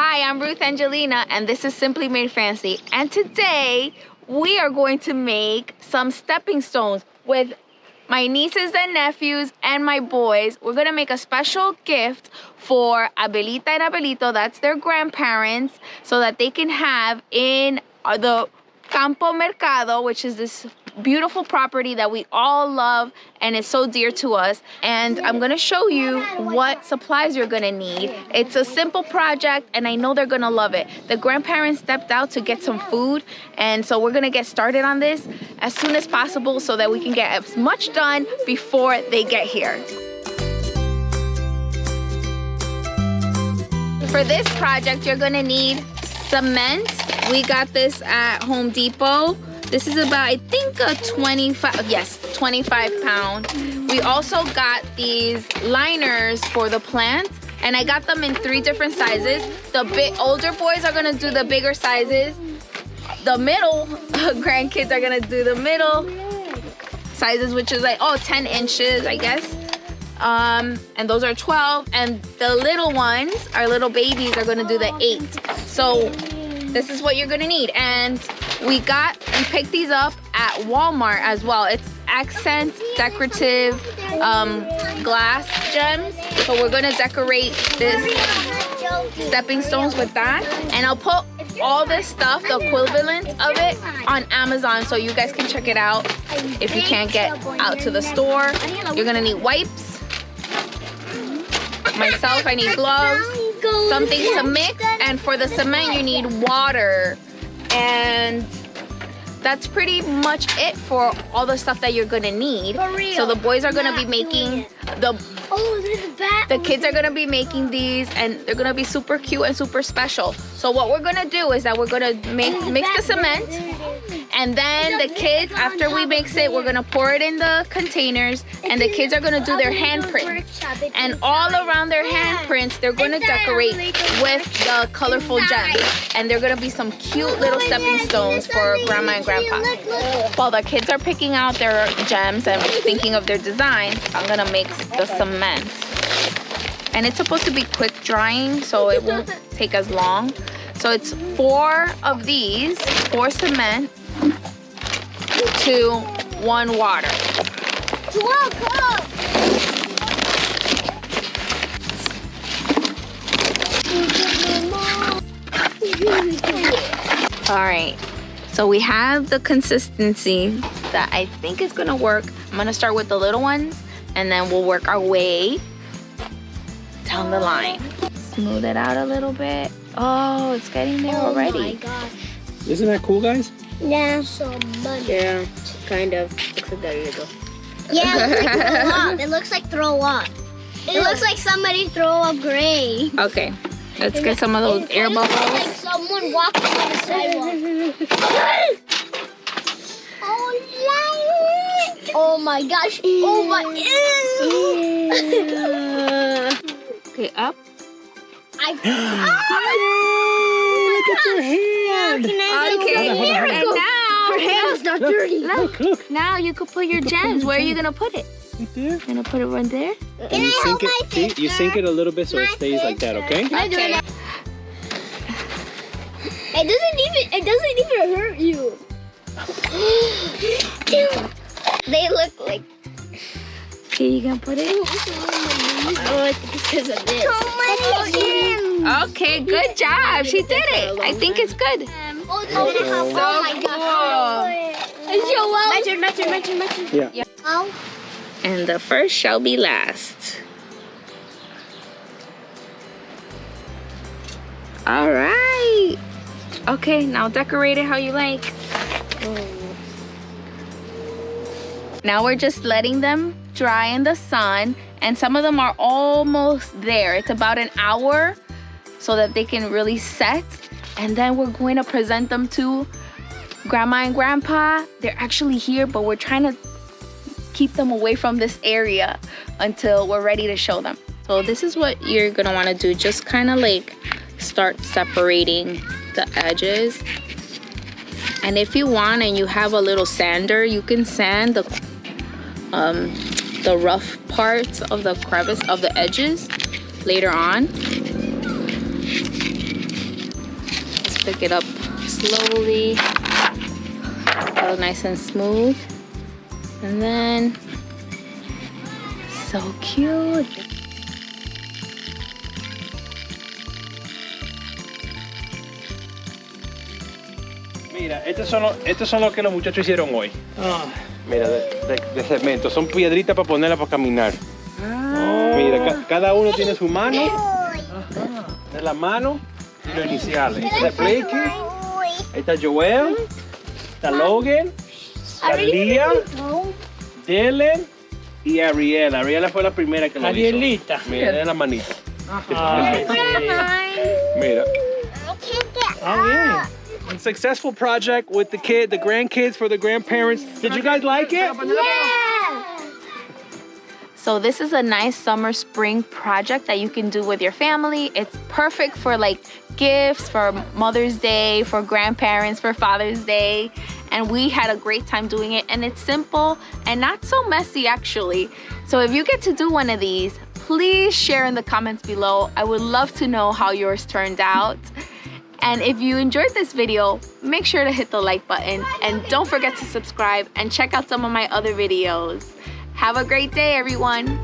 Hi, I'm Ruth Angelina, and this is Simply Made Fancy. And today, we are going to make some stepping stones with my nieces and nephews and my boys. We're gonna make a special gift for Abelita and Abelito, that's their grandparents, so that they can have in the Campo Mercado, which is this beautiful property that we all love and is so dear to us. And I'm gonna show you what supplies you're gonna need. It's a simple project and I know they're gonna love it. The grandparents stepped out to get some food, and so we're gonna get started on this as soon as possible so that we can get as much done before they get here. For this project, you're gonna need cement. We got this at Home Depot. This is about, I think, a 25 pound. We also got these liners for the plants, and I got them in 3 different sizes. The older boys are gonna do the bigger sizes. The middle grandkids are gonna do the middle sizes, which is like, 10 inches, I guess. And those are 12, and the little ones, our little babies, are gonna do the 8. So this is what you're gonna need. And we picked these up at Walmart as well. It's accent decorative glass gems. So we're gonna decorate this stepping stones with that. And I'll put all this stuff, the equivalent of it, on Amazon so you guys can check it out if you can't get out to the store. You're gonna need wipes. Myself, I need gloves, something to mix, and for the cement you need water. And that's pretty much it for all the stuff that you're gonna need. So the boys are gonna be making the kids are gonna be making these, and they're gonna be super cute and super special. So what we're gonna do is that we're gonna mix the cement, and then the kids, after we mix it, we're gonna pour it in the containers, and the kids are gonna do their handprints. And all around their handprints, they're gonna decorate with the colorful gems. And they're gonna be some cute little stepping stones for Grandma and Grandpa. While the kids are picking out their gems and thinking of their designs, I'm gonna mix the cement. And it's supposed to be quick drying, so it won't take as long. So it's 4 of these, 4 cement to 1 water. All right, so we have the consistency that I think is gonna work. I'm gonna start with the little ones, and then we'll work our way down the line. Smooth it out a little bit. Oh, it's getting there already. Oh my gosh. Isn't that cool, guys? Yeah, so much. Yeah, kind of. Looks like there you go. Yeah, it looks like throw up. It looks like somebody throw up gray. Okay, let's get some of those air bubbles. Like someone walking on the sidewalk. Oh my gosh. Oh my. Okay, up. Look at your hand. Okay, Hold on. and now, Her hand's not dirty. look, now you could put your gems. Where are you gonna put it? Right there. You're gonna put it right there? And you sink it. See, you sink it a little bit so it stays like that, okay? Okay. It doesn't even hurt you. They look like. Okay, you gonna put it? Oh, I think it's because of this. Okay, good job. She did it. I think it's good. Oh my gosh. Yeah. Oh. And the first shall be last. All right. Okay, now decorate it how you like. Now we're just letting them dry in the sun, and some of them are almost there. It's about an hour so that they can really set, and then we're going to present them to Grandma and Grandpa. They're actually here, but we're trying to keep them away from this area until we're ready to show them. So this is what you're gonna want to do. Just kind of like start separating the edges. And if you want and you have a little sander, you can sand the rough parts of the crevice of the edges later on. Pick it up slowly. Go nice and smooth. And then, so cute. Mira, estos son los que los muchachos hicieron hoy. Mira, de cemento. Son piedritas para ponerlas para caminar. Mira, cada uno tiene su mano. De la mano y los iniciales. Está Blakey, está Joel, está Logan, está Lía, Dylan y Ariel. Ariela fue la primera que lo hizo. Arielita. Mira, de la manita. Mira. A successful project with the grandkids, for the grandparents. Did you guys like it? So this is a nice summer spring project that you can do with your family. It's perfect for like gifts, for Mother's Day, for grandparents, for Father's Day. And we had a great time doing it, and it's simple and not so messy actually. So if you get to do one of these, please share in the comments below. I would love to know how yours turned out. And if you enjoyed this video, make sure to hit the like button and don't forget to subscribe and check out some of my other videos. Have a great day, everyone.